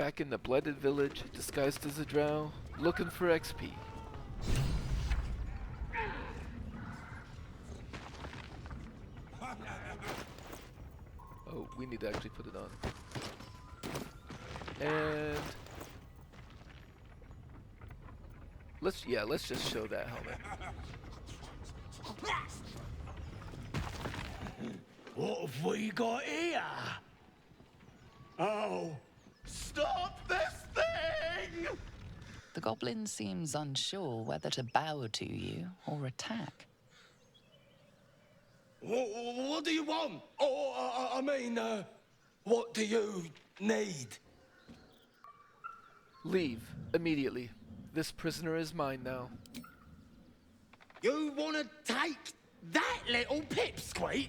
Back in the Blighted Village, disguised as a drow, looking for XP. Oh, we need to actually put it on. And let's just show that helmet. What have we got here? Oh, stop this thing! The goblin seems unsure whether to bow to you or attack. What do you want? What do you need? Leave immediately. This prisoner is mine now. You want to take that little pipsqueak?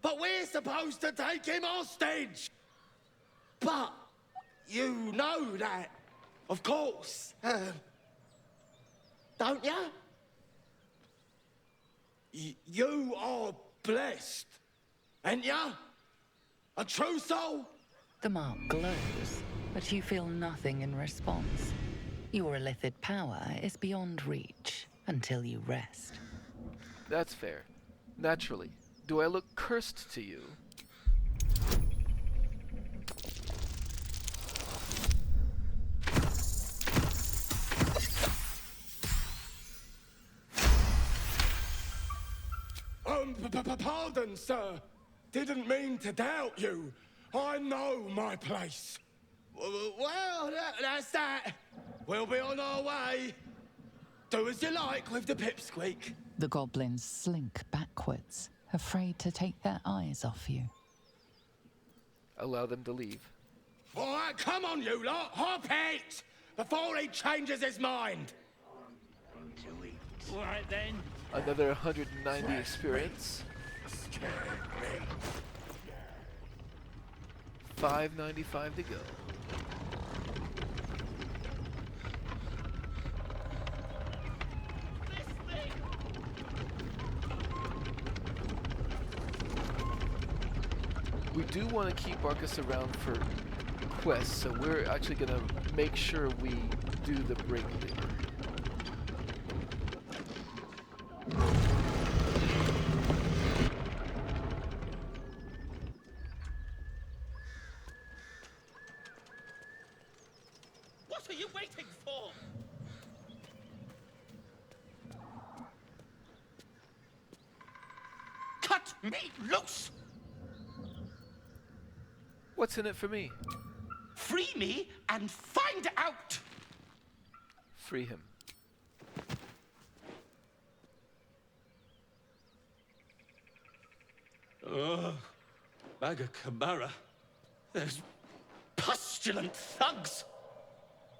But we're supposed to take him hostage! But you know that, of course, don't ya? You are blessed, ain't ya? A true soul? The mark glows, but you feel nothing in response. Your illithid power is beyond reach until you rest. That's fair. Naturally. Do I look cursed to you? Pardon, sir. Didn't mean to doubt you. I know my place. Well, that's that. We'll be on our way. Do as you like with the pipsqueak. The goblins slink backwards, afraid to take their eyes off you. Allow them to leave. All right, come on, you lot. Hop it! Before he changes his mind. All right, then. Another 190 experience. 595 to go. We do want to keep Marcus around for quests, so we're actually going to make sure we do the break thing. What are you waiting for? Cut me loose! What's in it for me? Free me and find out! Free him. Bag of Camara. Those pustulant thugs!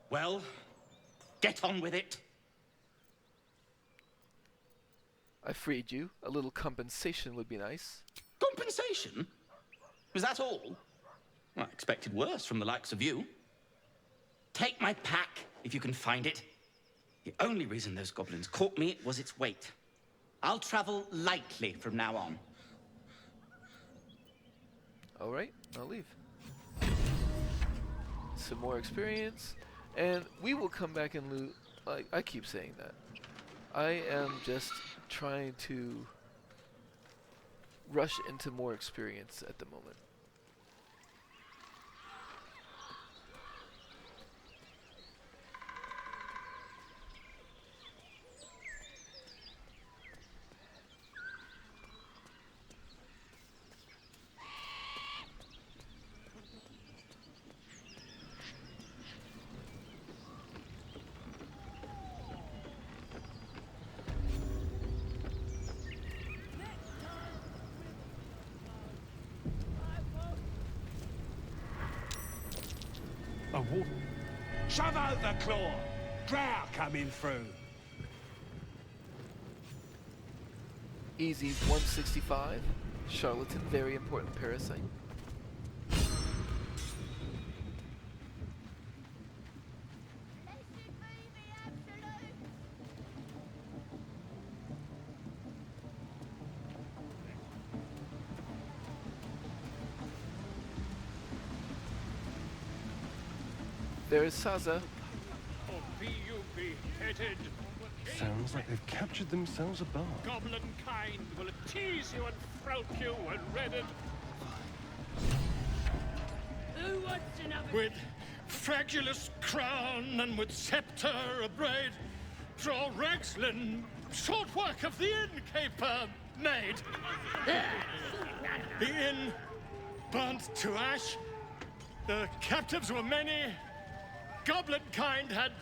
Well, get on with it. I freed you. A little compensation would be nice. Compensation? Was that all? Well, I expected worse from the likes of you. Take my pack, if you can find it. The only reason those goblins caught me was its weight. I'll travel lightly from now on. All right, I'll leave. Some more experience, and we will come back and loot. I keep saying that. I am just trying to rush into more experience at the moment. Shove out the claw! Drow coming through! Easy 165. Charlatan, very important parasite. There is Saza. Or be you beheaded. Sounds like they've captured themselves a bar. Goblin kind will tease you and throat you and redden. Who wants another? With fragulous crown and with scepter abraid, Dror Ragzlin, short work of the innkeeper made. The inn burnt to ash. The captives were many. Goblin kind had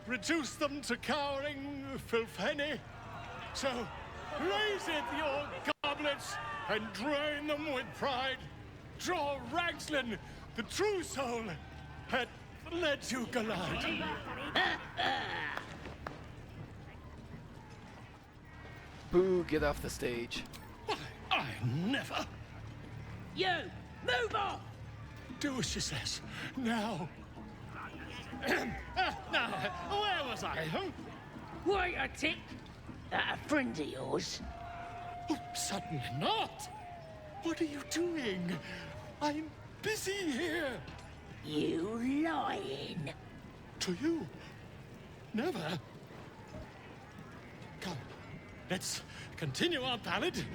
reduced them to cowering filthenny. So raise it, your goblets, and drain them with pride. Dror Ragzlin, the true soul, had let you glide. Boo, get off the stage. I never. You! Move on! Do as she says. Now. Now, where was I? Huh? Wait a tick. That a friend of yours? Oh, certainly not. What are you doing? I'm busy here. You lying. To you? Never. Come, let's continue our ballad.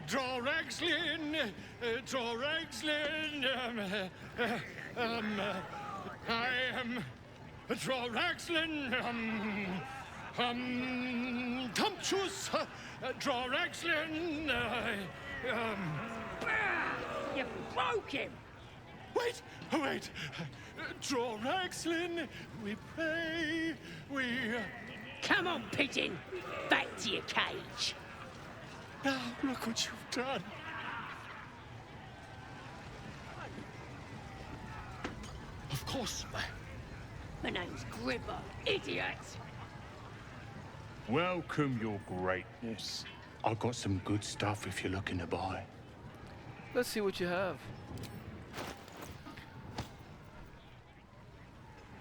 Dror Ragzlin, Dror Ragzlin, I am Dror Ragzlin, Tumptuous, Dror Ragzlin, You broke him! Wait, wait. Dror Ragzlin, we pray, we... Come on, pigeon! Back to your cage! Now, look what you've done. Of course, My name's Gripper, idiot! Welcome, your greatness. I've got some good stuff if you're looking to buy. Let's see what you have.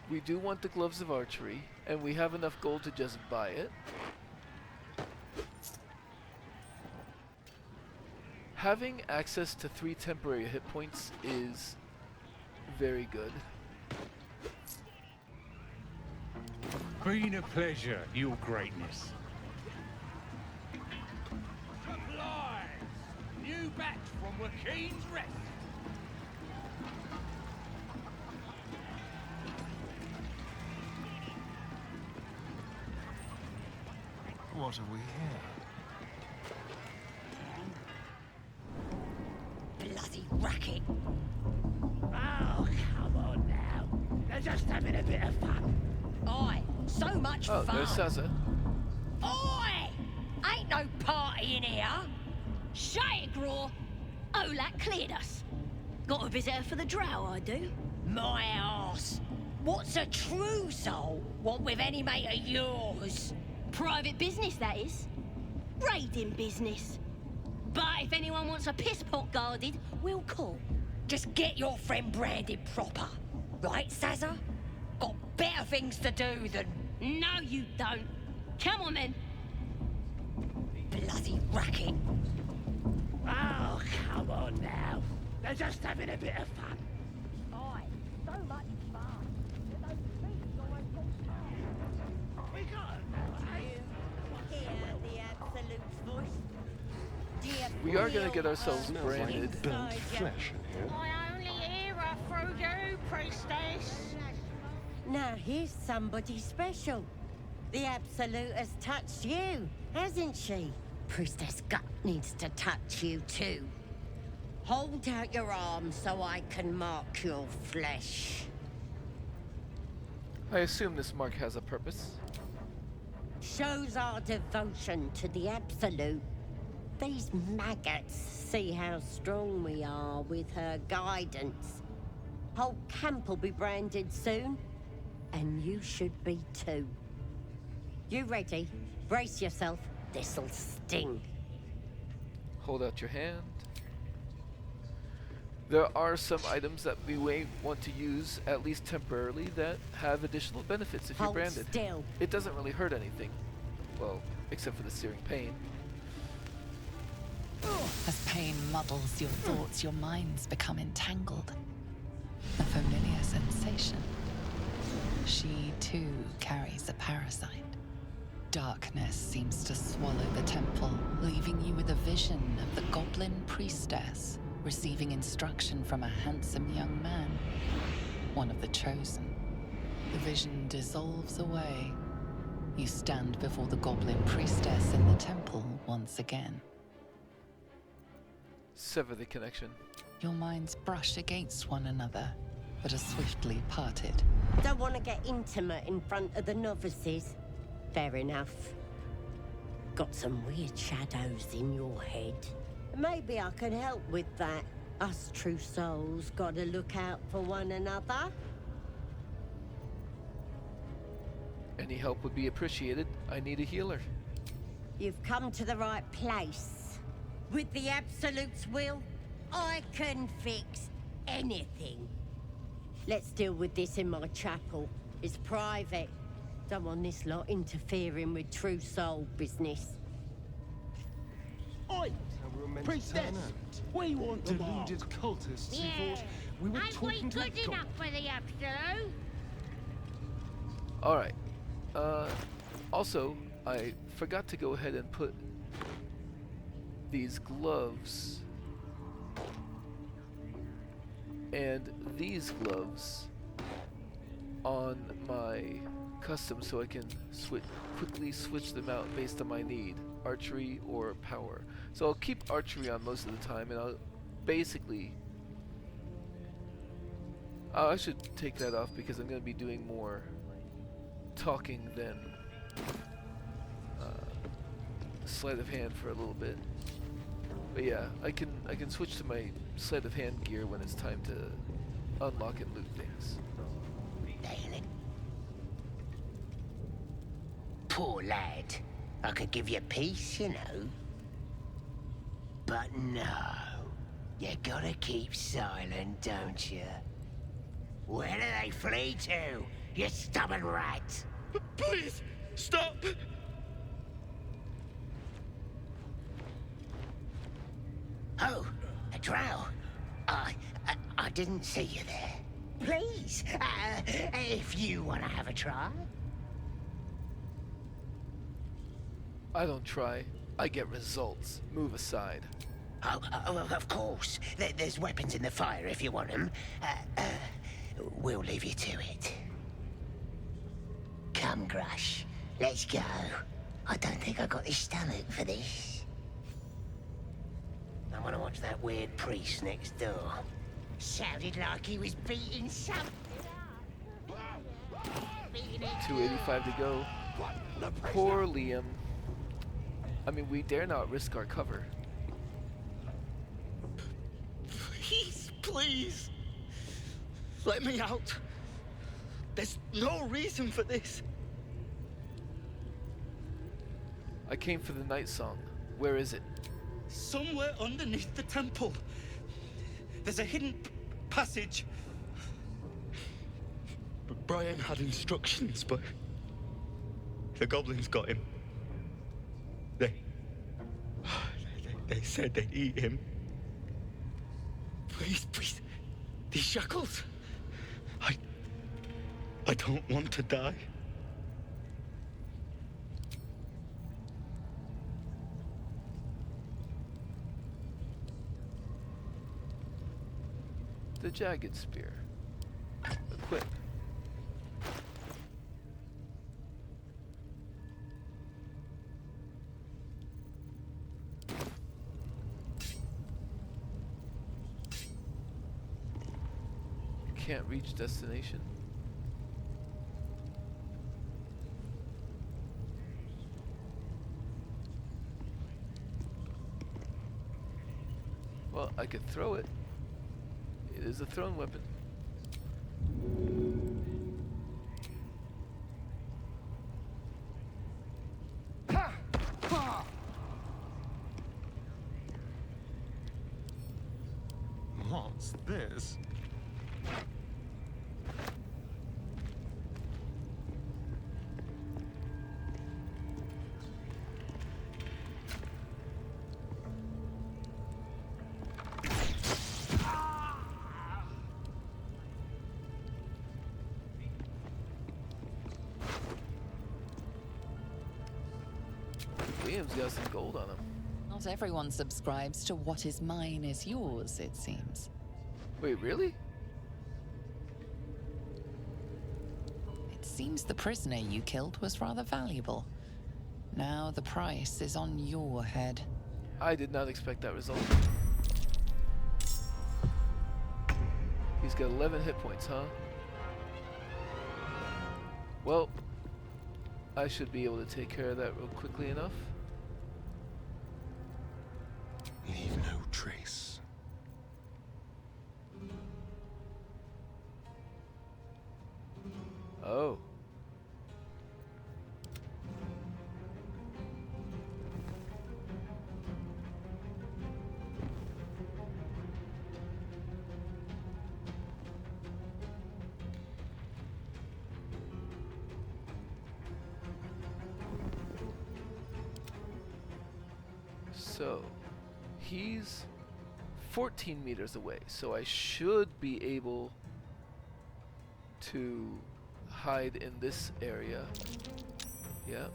We do want the gloves of archery, and we have enough gold to just buy it. Having access to 3 temporary hit points is very good. Been a pleasure, your greatness. Supplies! New batch from Wakeen's Rest. What have we here? Bloody racket! Oh, come on now. They're just having a bit of fun. Oi, so much Oh, fun. there's Saza. Oi! Ain't no party in here. Shut it, Dror. Olak cleared us. Got a visitor for the drow, I do. My arse. What's a true soul want with any mate of yours? Private business, that is. Raiding business. But if anyone wants a piss pot guarded, we'll call. Just get your friend branded proper. Right, Saza? Got better things to do than... No, you don't. Come on, then. Bloody racket. Oh, come on now. They're just having a bit of fun. Oi, so much fun. We got Hear the Absolute's voice. Dear We are going to get ourselves branded. Burnt flesh in here. I only hear her through you, priestess. Now here's somebody special. The Absolute has touched you, hasn't she? Priestess Gut needs to touch you too. Hold out your arm so I can mark your flesh. I assume this mark has a purpose. Shows our devotion to the Absolute. These maggots see how strong we are with her guidance. Whole camp will be branded soon, and you should be too. You ready? Brace yourself. This'll sting. Hold out your hand. There are some items that we may want to use, at least temporarily, that have additional benefits if you're Hold branded. still. It doesn't really hurt anything. Well, except for the searing pain. As pain muddles your thoughts, your minds become entangled. too carries a parasite. Darkness seems to swallow the temple, leaving you with a vision of the goblin priestess receiving instruction from a handsome young man, one of the chosen. The vision dissolves away. You stand before the goblin priestess in the temple once again. Sever the connection. Your minds brush against one another, but are swiftly parted. Don't want to get intimate in front of the novices. Fair enough. Got some weird shadows in your head. Maybe I could help with that. Us true souls gotta look out for one another. Any help would be appreciated. I need a healer. You've come to the right place. With the Absolute's will, I can fix anything. Let's deal with this in my chapel. It's private. Don't want this lot interfering with true soul business. Oi! Priestess! We want the deluded cultists who thought we were talking to good enough for the Absolute? Alright. Also, I forgot to go ahead and put these gloves and these gloves on my custom so I can quickly switch them out based on my need, archery or power. So I'll keep archery on most of the time, and I'll basically I should take that off because I'm going to be doing more talking than sleight of hand for a little bit. But yeah, I can switch to my sleight of hand gear when it's time to unlock and loot things. Poor lad. I could give you peace, you know. But no. You gotta keep silent, don't you? Where do they flee to, you stubborn rat? Please, stop! Oh, a drow. I didn't see you there. Please, if you want to have a try. I don't try. I get results. Move aside. Oh, of course. There's weapons in the fire if you want them. We'll leave you to it. Come, Grush. Let's go. I don't think I got the stomach for this. I want to watch that weird priest next door. Sounded like he was beating something up. 285 to go. Poor Liam. I mean, we dare not risk our cover. Please, please. Let me out. There's no reason for this. I came for the night song. Where is it? Somewhere underneath the temple. There's a hidden passage. Brian had instructions, but the goblins got him. They said they'd eat him. Please, please. These shackles. I don't want to die. The jagged spear. Equip. Can't reach destination. Well, I could throw it. It is a thrown weapon. What's this? museum's got some gold on them. Not everyone subscribes to what is mine is yours, it seems. Wait, really? It seems the prisoner you killed was rather valuable. Now the price is on your head. I did not expect that result. He's got 11 hit points, huh? Well, I should be able to take care of that real quickly enough. Leave no trace. Oh. So, he's 14 meters away, so I should be able to hide in this area. Yeah.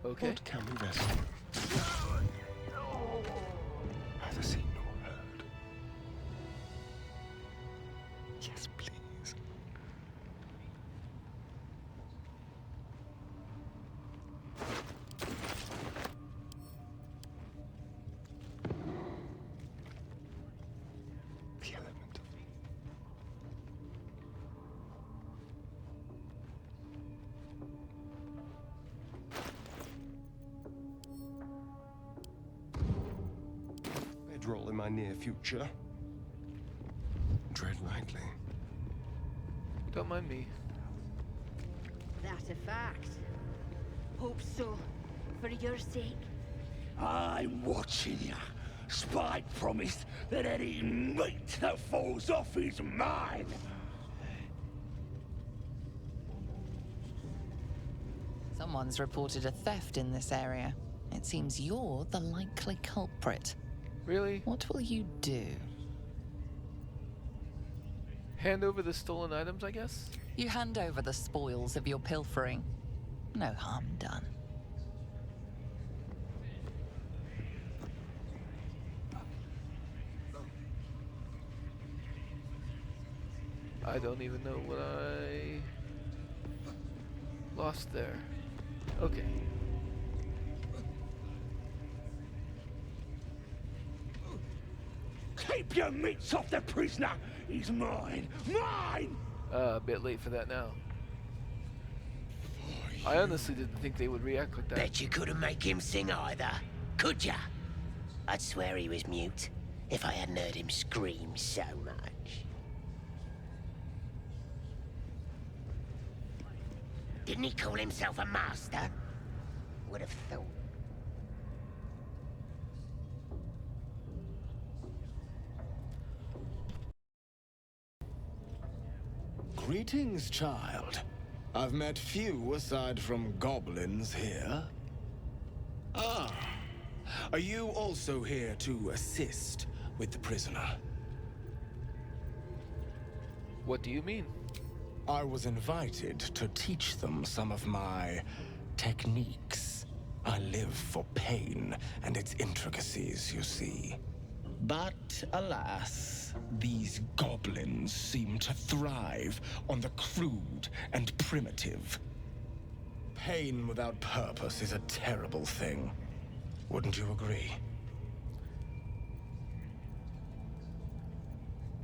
Okay. What can we rescue? Neither seen nor heard. Yes, please. The element. Bedroll in my near future. Tread lightly. Don't mind me. That's a fact. Hope so. For your sake. I'm watching ya. Spike promised that any meat that falls off is mine. Someone's reported a theft in this area. It seems you're the likely culprit. Really? What will you do? Hand over the stolen items, I guess? You hand over the spoils of your pilfering. No harm done. I don't even know what I lost there. Okay. Keep your meats off the prisoner. He's mine. Mine! A bit late for that now. I honestly didn't think they would react like that. Bet you couldn't make him sing either, could ya? I'd swear he was mute if I hadn't heard him scream so much. Didn't he call himself a master? Would have thought. Greetings, child. I've met few aside from goblins here. Ah, are you also here to assist with the prisoner? What do you mean? I was invited to teach them some of my techniques. I live for pain and its intricacies, you see. But alas, these goblins seem to thrive on the crude and primitive. Pain without purpose is a terrible thing. Wouldn't you agree?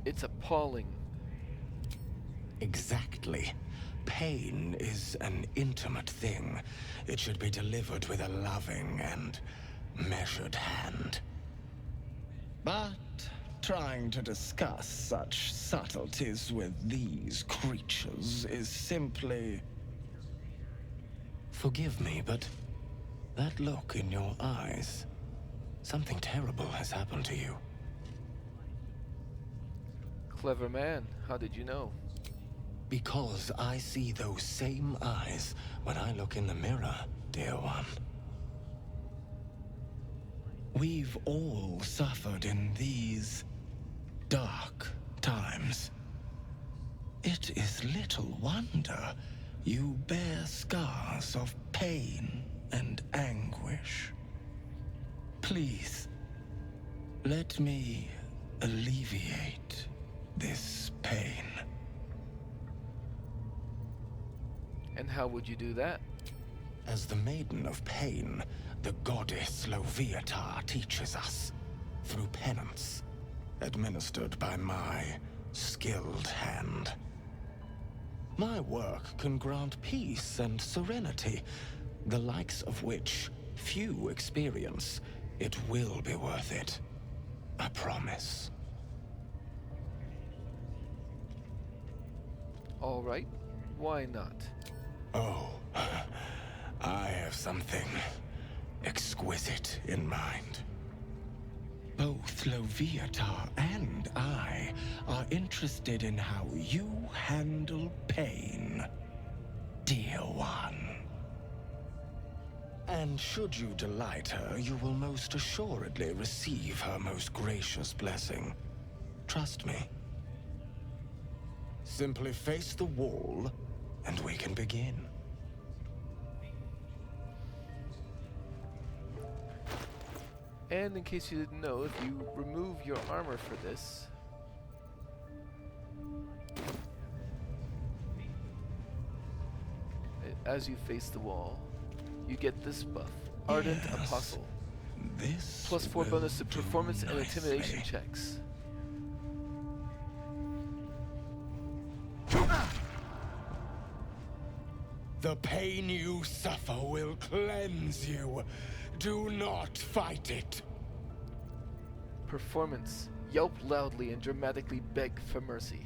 It's appalling. Exactly. Pain is an intimate thing. It should be delivered with a loving and measured hand. But trying to discuss such subtleties with these creatures is simply... Forgive me, but that look in your eyes, something terrible has happened to you. Clever man. How did you know? Because I see those same eyes when I look in the mirror, dear one. We've all suffered in these dark times. It is little wonder you bear scars of pain and anguish. Please, let me alleviate this pain. And how would you do that? As the Maiden of Pain, the goddess Loviatar teaches us, through penance, administered by my skilled hand. My work can grant peace and serenity, the likes of which few experience. It will be worth it. I promise. All right, why not? Oh, I have something exquisite in mind. Both Loviatar and I are interested in how you handle pain, dear one. And should you delight her, you will most assuredly receive her most gracious blessing. Trust me. Simply face the wall, and we can begin. And in case you didn't know, if you remove your armor for this, as you face the wall, you get this buff, Ardent Apostle. This +4 bonus to will do performance and intimidation nicely. checks. The pain you suffer will cleanse you. Do not fight it. Performance. Yelp loudly and dramatically beg for mercy.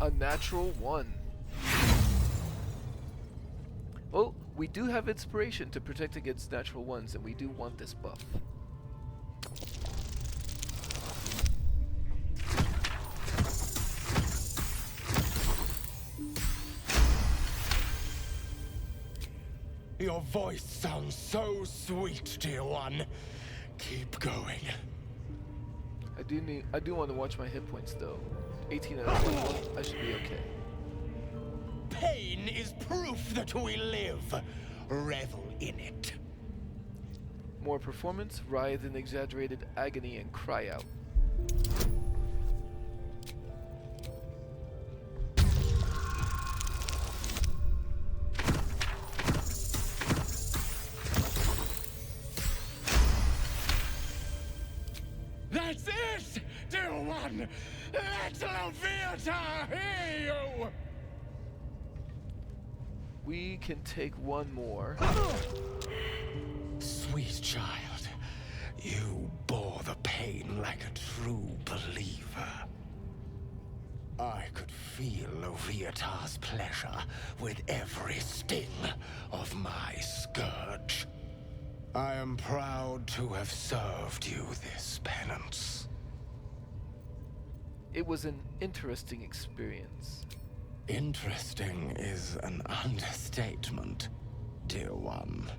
A natural 1. Well, we do have inspiration to protect against natural 1s, and we do want this buff. Your voice sounds so sweet, dear one. Keep going. I do want to watch my hit points though. 18 out of 21. I should be okay. Pain is proof that we live. Revel in it. More performance, writhe in exaggerated agony, and cry out. That's it, dear one. Let Loviatar hear you. We can take one more. Sweet child, you bore the pain like a true believer. I could feel Loviatar's pleasure with every sting of my scourge. I am proud to have served you this penance. It was an interesting experience. Interesting is an understatement, dear one.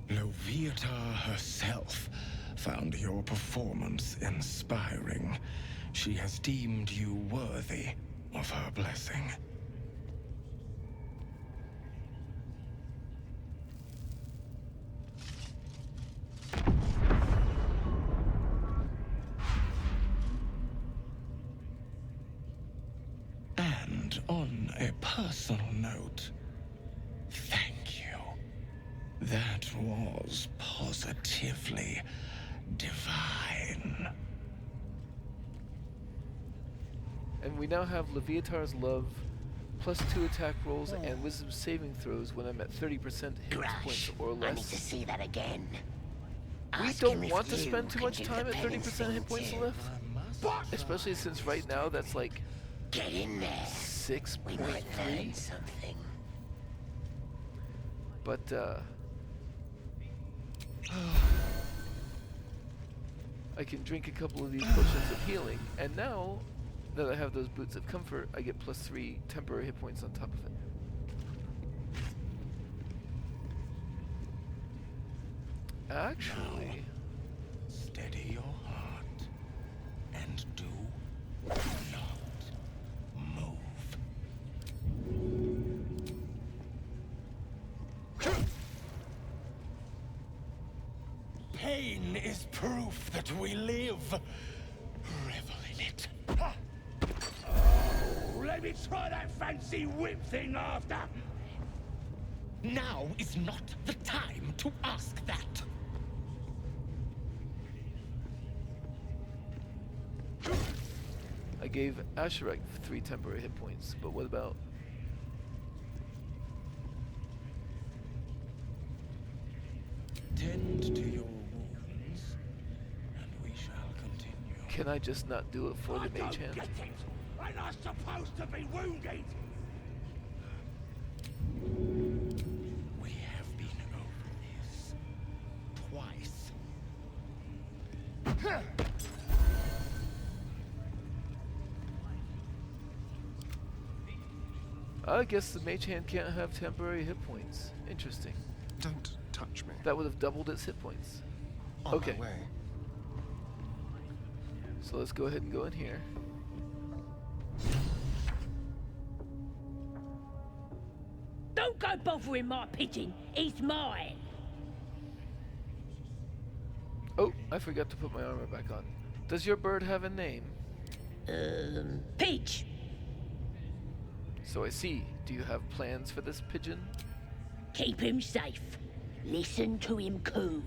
Loviatar herself found your performance inspiring. She has deemed you worthy of her blessing. And on a personal note, thank you. That was positively divine. And we now have Leviatar's Love, +2 attack rolls, and wisdom saving throws when I'm at 30% hit points or I need less. to see that again. We Ask don't him if want to you spend too can much do time the at 30% hit points penance left. Especially since right now that's like Get in there. 6.3. We might learn something. But I can drink a couple of these potions of healing, and now that I have those boots of comfort, I get +3 temporary hit points on top of it. Actually, Steady your heart and do not move. Pain is proof that we live. Revel in it. Oh, let me try that fancy whip thing after. Now is not the time to ask that. I gave Asherek 3 temporary hit points, but what about... Tend to your wounds, and we shall continue. Can I just not do it for the mage hand? Get it! I'm not supposed to be wounded! We have been over this twice. I guess the mage hand can't have temporary hit points. Interesting. Don't touch me. That would have doubled its hit points. On Okay. my way. So let's go ahead and go in here. Don't go bothering my pigeon. He's mine. Oh, I forgot to put my armor back on. Does your bird have a name? Pidge. So I see. Do you have plans for this pigeon? Keep him safe. Listen to him coo.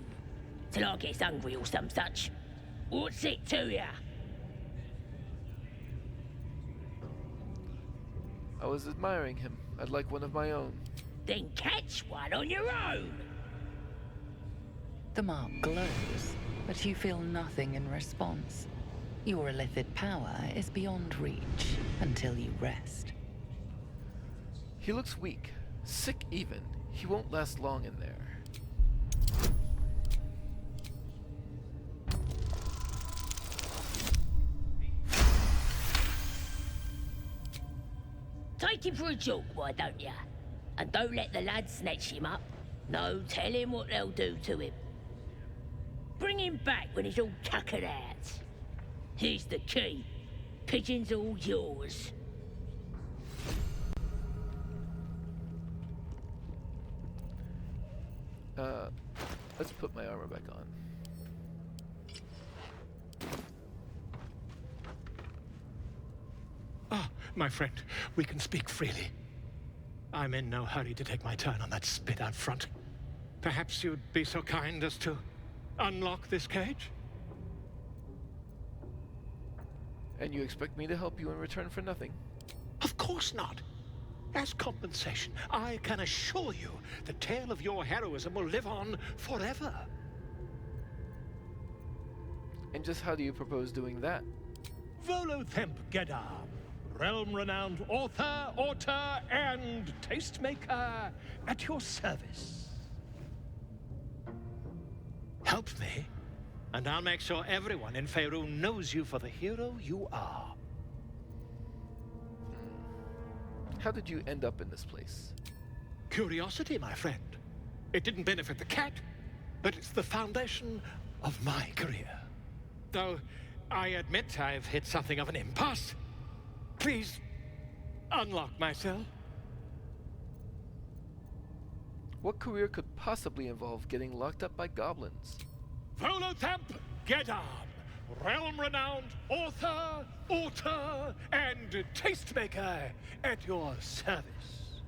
Till I gets hungry or some such. What's it to ya? I was admiring him. I'd like one of my own. Then catch one on your own. The mark glows, but you feel nothing in response. Your illithid power is beyond reach until you rest. He looks weak. Sick even. He won't last long in there. Take him for a joke, why don't ya? And don't let the lads snatch him up. No, tell him what they'll do to him. Bring him back when he's all tuckered out. Here's the key. Pigeon's all yours. Let's put my armor back on. Ah, my friend, we can speak freely. I'm in no hurry to take my turn on that spit out front. Perhaps you'd be so kind as to unlock this cage? And you expect me to help you in return for nothing? Of course not. As compensation, I can assure you the tale of your heroism will live on forever. And just how do you propose doing that? Volothemp Gedar, realm-renowned author, auteur, and tastemaker at your service. Help me, and I'll make sure everyone in Faerun knows you for the hero you are. How did you end up in this place? Curiosity, my friend. It didn't benefit the cat, but it's the foundation of my career. Though, I admit I've hit something of an impasse. Please, unlock my cell. What career could possibly involve getting locked up by goblins? Volothemp Gedar, realm-renowned author, auteur, and tastemaker at your service.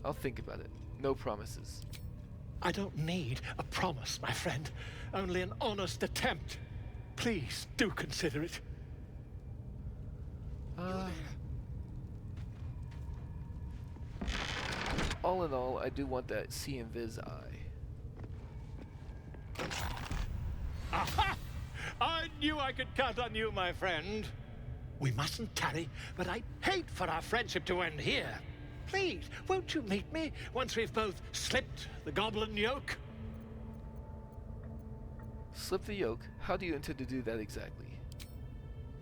I'll think about it. No promises. I don't need a promise, my friend. Only an honest attempt. Please do consider it. All in all, I do want that see-and-viz eye. Aha! I knew I could count on you, my friend. We mustn't tarry, but I'd hate for our friendship to end here. Please, won't you meet me once we've both slipped the goblin yoke? Slip the yoke? How do you intend to do that exactly?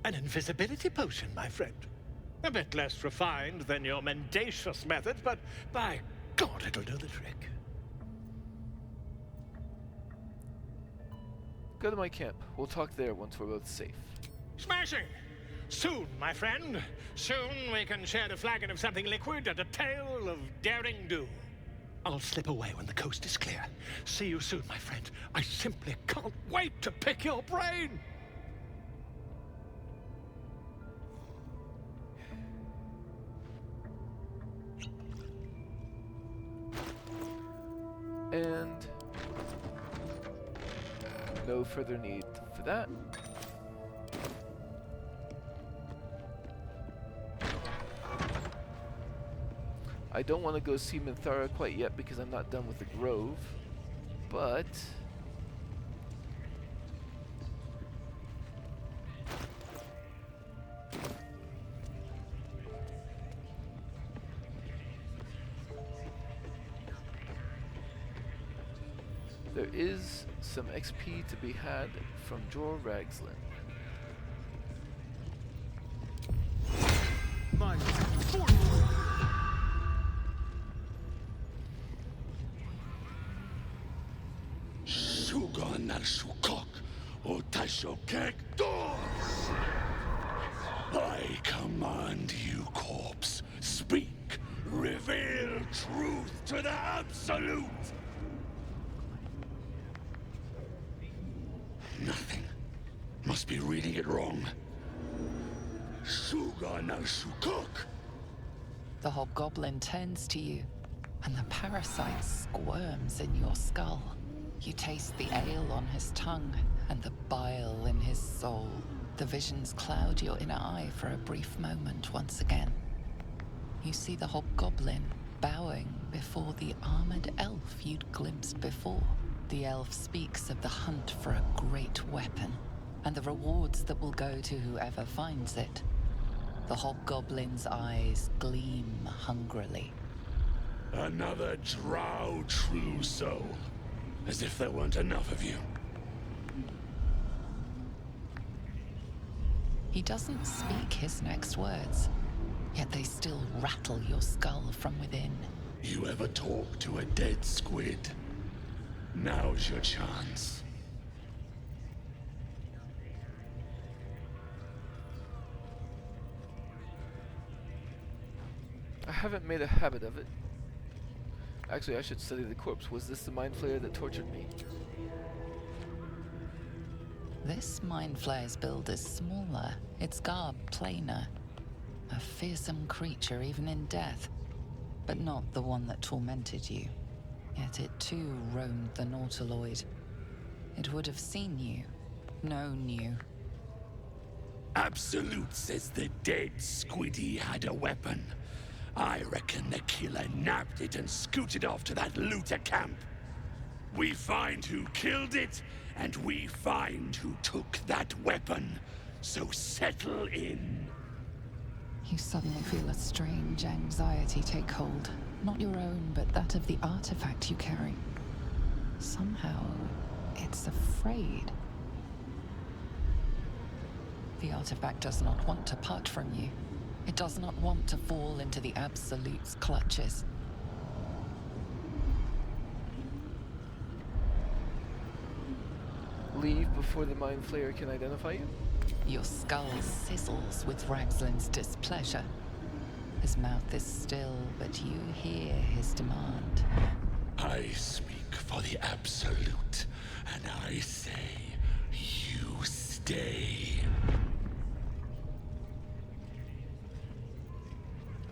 An invisibility potion, my friend. A bit less refined than your mendacious methods, but by God, it'll do the trick. Go to my camp. We'll talk there once we're both safe. Smashing! Soon, my friend. Soon we can share a flagon of something liquid and a tale of daring do. I'll slip away when the coast is clear. See you soon, my friend. I simply can't wait to pick your brain! And no further need for that. I don't want to go see Minthara quite yet because I'm not done with the grove, but there is some XP to be had from Dror Ragzlin. Shugan al Shukok, Otashokek doors! I command you, corpse. Speak. Reveal truth to the absolute. Nothing. Must be reading it wrong. Shugan al Shukok. The hobgoblin turns to you, and the parasite squirms in your skull. You taste the ale on his tongue and the bile in his soul. The visions cloud your inner eye for a brief moment once again. You see the hobgoblin bowing before the armored elf you'd glimpsed before. The elf speaks of the hunt for a great weapon and the rewards that will go to whoever finds it. The hobgoblin's eyes gleam hungrily. Another drow true soul. As if there weren't enough of you. He doesn't speak his next words, yet they still rattle your skull from within. You ever talk to a dead squid? Now's your chance. I haven't made a habit of it. Actually, I should study the corpse. Was this the mind flayer that tortured me? This mind flayer's build is smaller, its garb plainer. A fearsome creature even in death, but not the one that tormented you. Yet it too roamed the Nautiloid. It would have seen you, known you. Absolute says the dead squiddy had a weapon. I reckon the killer nabbed it and scooted off to that looter camp. We find who killed it, and we find who took that weapon. So settle in. You suddenly feel a strange anxiety take hold. Not your own, but that of the artifact you carry. Somehow, it's afraid. The artifact does not want to part from you. It does not want to fall into the Absolute's clutches. Leave before the mind flayer can identify you? Your skull sizzles with Ragzlin's displeasure. His mouth is still, but you hear his demand. I speak for the Absolute, and I say, you stay.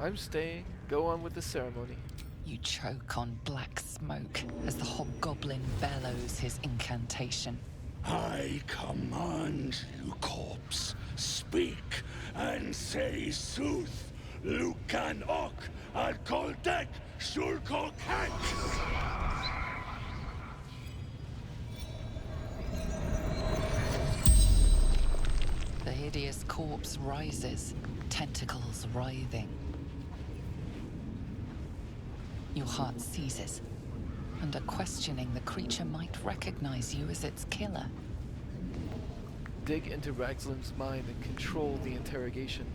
I'm staying. Go on with the ceremony. You choke on black smoke as the hobgoblin bellows his incantation. I command you, corpse. Speak and say sooth. Lucan ok al koldek shulkok The hideous corpse rises, tentacles writhing. Your heart seizes. Under questioning, the creature might recognize you as its killer. Dig into Ragzlin's mind and control the interrogation.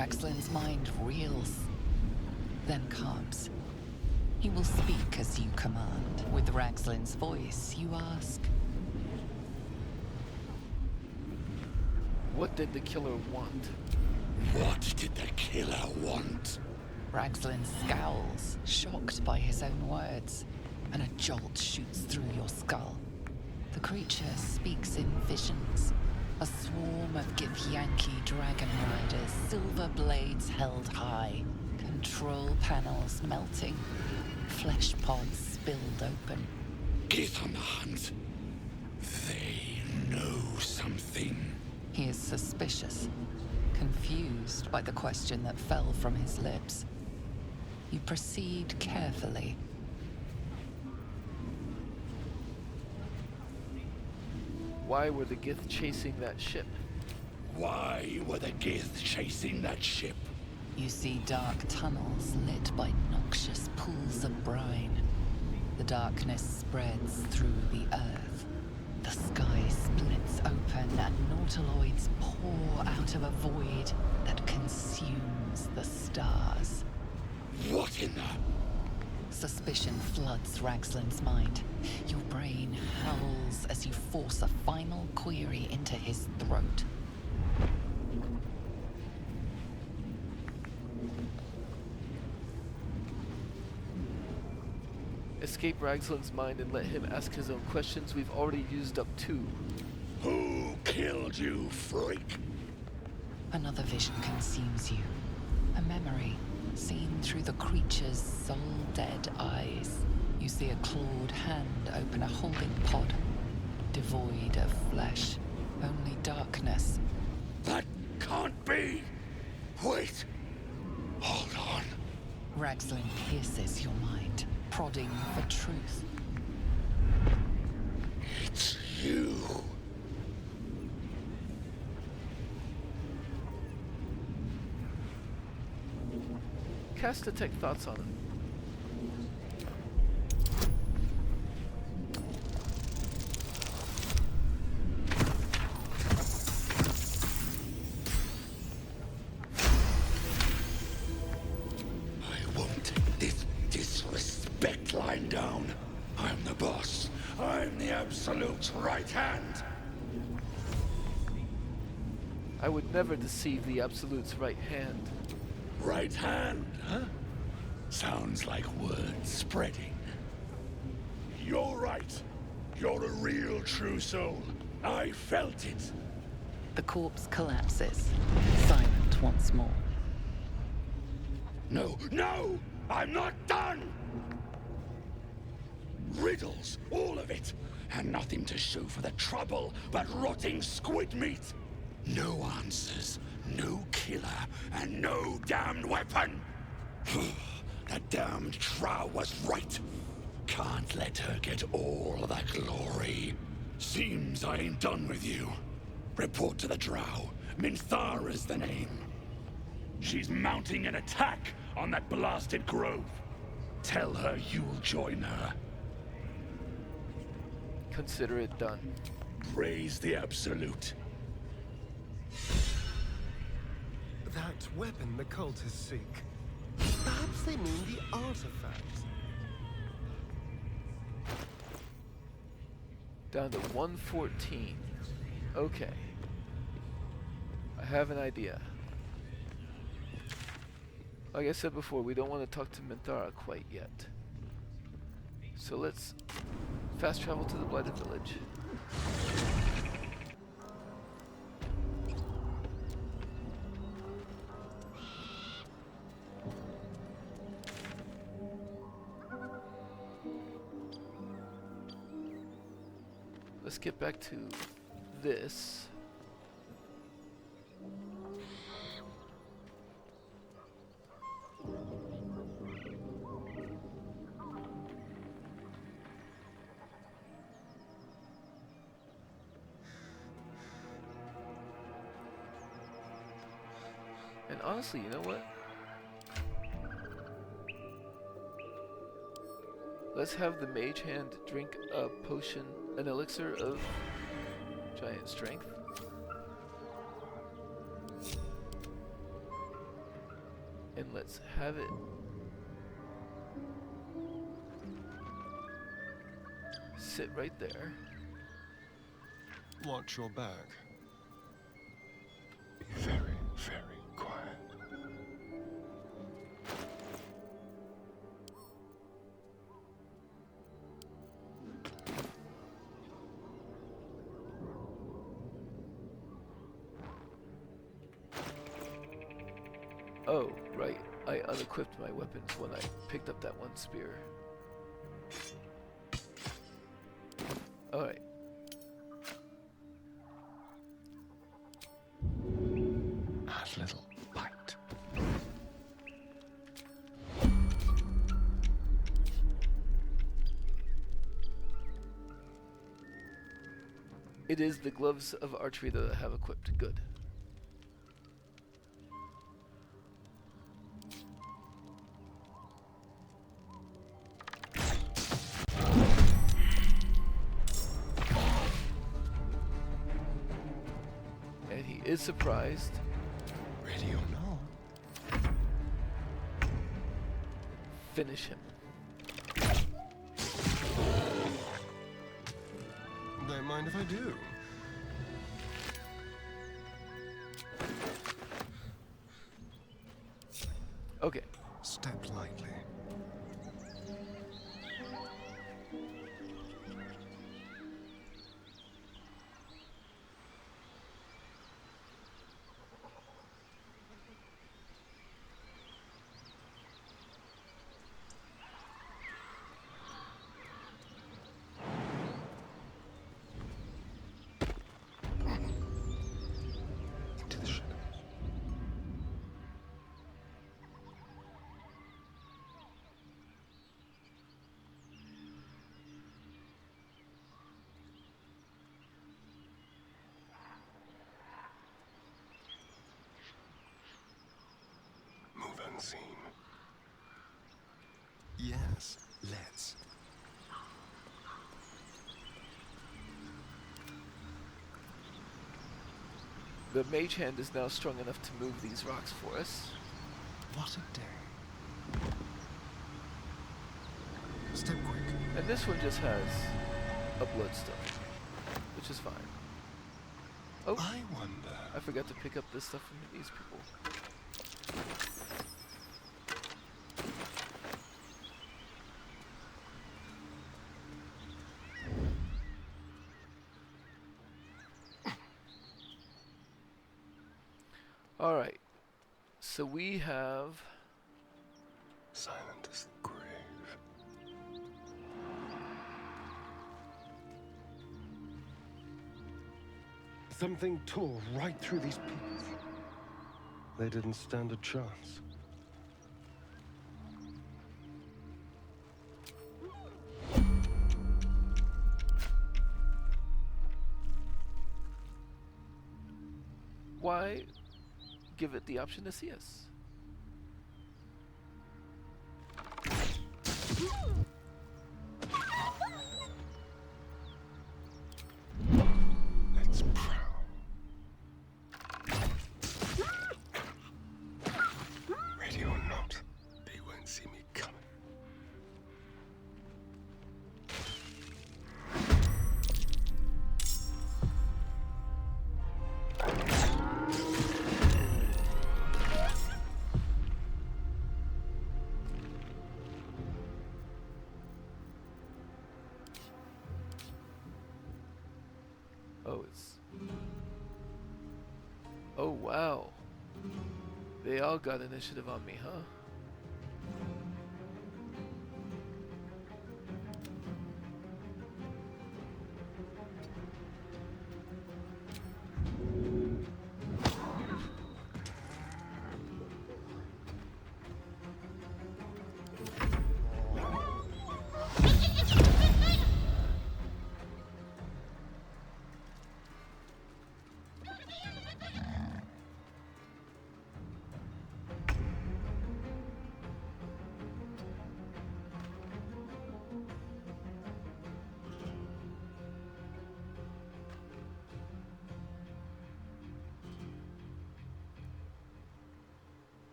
Ragzlin's mind reels, then calms. He will speak as you command. With Ragzlin's voice, you ask, what did the killer want? What did the killer want? Ragzlin scowls, shocked by his own words, and a jolt shoots through your skull. The creature speaks in visions. A swarm of Githyanki dragon riders, silver blades held high, control panels melting, flesh pods spilled open. Get on the hunt. They know something. He is suspicious, confused by the question that fell from his lips. You proceed carefully. Why were the Gith chasing that ship? Why were the Gith chasing that ship? You see dark tunnels lit by noxious pools of brine. The darkness spreads through the earth. The sky splits open and nautiloids pour out of a void that consumes the stars. What in the... Suspicion floods Ragzlin's mind. Your brain howls as you force a final query into his throat. Escape Ragzlin's mind and let him ask his own questions. We've already used up 2. Who killed you, freak? Another vision consumes you. A memory seen through the creature's soul-dead eyes. You see a clawed hand open a holding pod, devoid of flesh, only darkness. That can't be! Wait! Hold on. Ragzlin pierces your mind, prodding for truth. It's you. Cast Detect Thoughts on him. I won't take this disrespect lying down. I'm the boss. I'm the absolute right hand. I would never deceive the Absolute's right hand. Right hand, huh? Sounds like word spreading. You're right. You're a real true soul. I felt it. The corpse collapses, silent once more. No, no! I'm not done! Riddles, all of it. And nothing to show for the trouble but rotting squid meat. No answers, no killer, and no damned weapon. That damned Drow was right. Can't let her get all the glory. Seems I ain't done with you. Report to the Drow. Minthara's the name. She's mounting an attack on that blasted grove. Tell her you'll join her. Consider it done. Praise the Absolute. That weapon the cultists seek. Perhaps they mean the artifact. Down to 114. Okay. I have an idea. Like I said before, we don't want to talk to Minthara quite yet. So let's fast travel to the Blighted Village. Let's get back to this. And honestly, you know what? Let's have the mage hand drink a potion, an elixir of giant strength. let's have it. Sit right there. Watch your back. Be very, very quiet. Oh, right. I unequipped my weapons when I picked up that one spear. Alright. Add little bite. It is the gloves of archery that I have equipped. Good. And he is surprised. Ready or not? Finish him. Don't mind if I do. Okay. Step lightly. Into the shadows. Move unseen. Yes, let's. The mage hand is now strong enough to move these rocks for us. What a day. Step quick. And this one just has a bloodstone, which is fine. Oh, I wonder. I forgot to pick up this stuff from these people. Alright, so we have... Silent as the grave. Something tore right through these people. They didn't stand a chance. Why give it the option to see us? Let's prowl. Ready or not, they won't see me coming. Oh, it's... Oh, wow. They all got initiative on me, huh?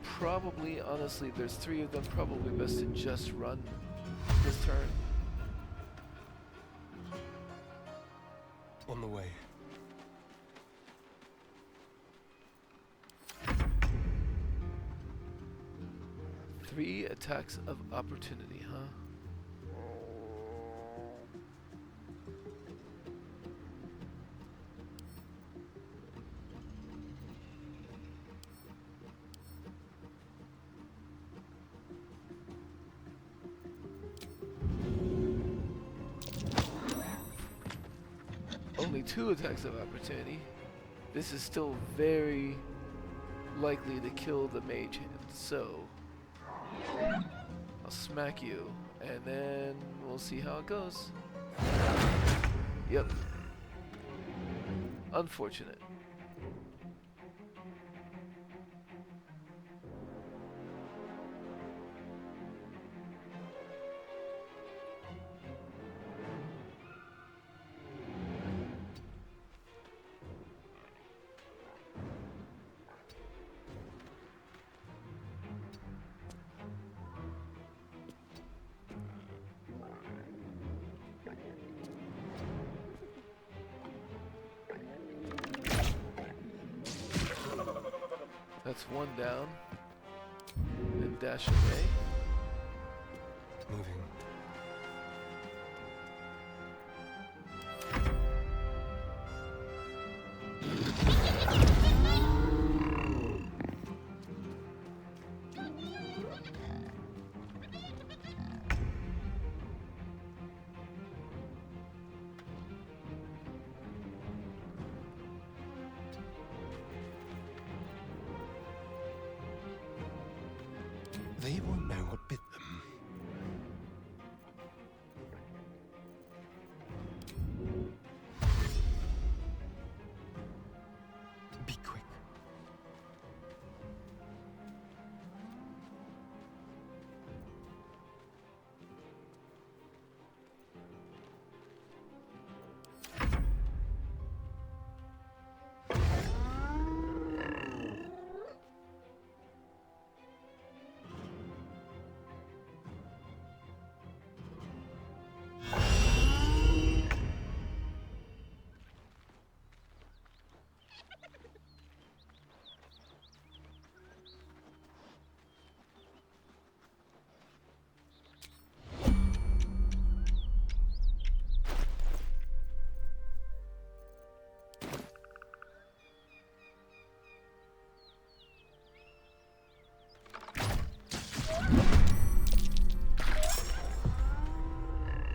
Probably, honestly, there's 3 of them. Probably best to just run this turn. On the way. Three attacks of opportunity, huh? Only 2 attacks of opportunity. This is still very likely to kill the mage hand, so I'll smack you, and then we'll see how it goes. Yep. Unfortunate. That's 1 down. And dash away. Moving. They won't know what bit them. Be quick.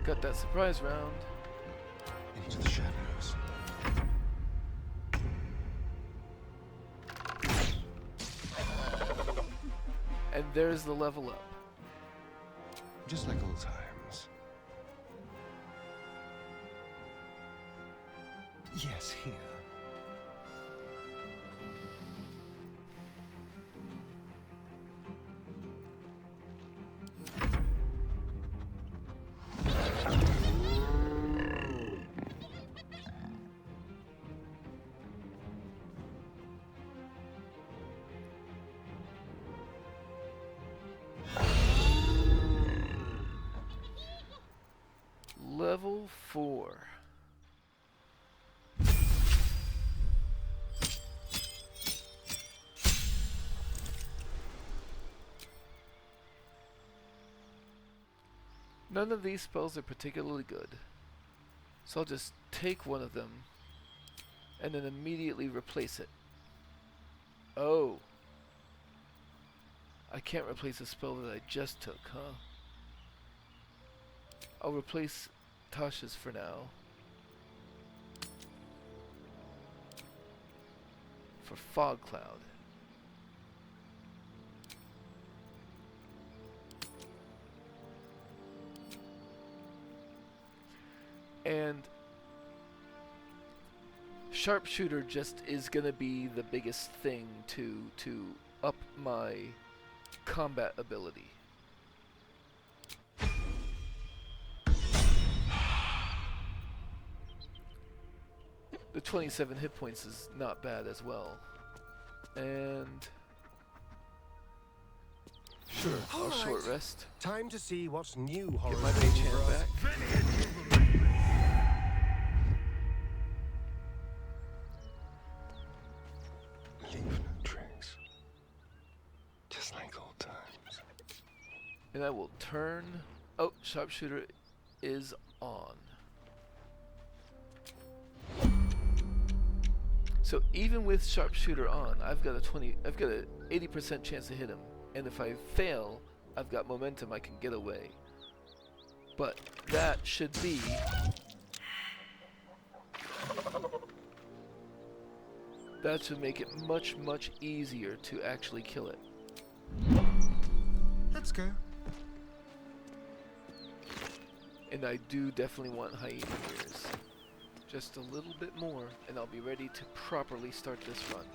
Got that surprise round. Into the shadows. And there's the level up. Just like old times. Yes, here. Level 4. None of these spells are particularly good, so I'll just take one of them and then immediately replace it. Oh, I can't replace a spell that I just took, huh? I'll replace Tasha's for now. For Fog Cloud. And Sharpshooter just is gonna be the biggest thing to up my combat ability. The 27 hit points is not bad as well. And Sure, I'll All short right. rest. Time to see what's new, Get horror. my mage hand back. Leave no trace. Just like old times. And I will turn. Oh, sharpshooter is on. So even with sharpshooter on, I've got a 80% chance to hit him. And if I fail, I've got momentum, I can get away. But that should be that should make it much, much easier to actually kill it. Let's go. And I do definitely want hyena ears. Just a little bit more, and I'll be ready to properly start this run.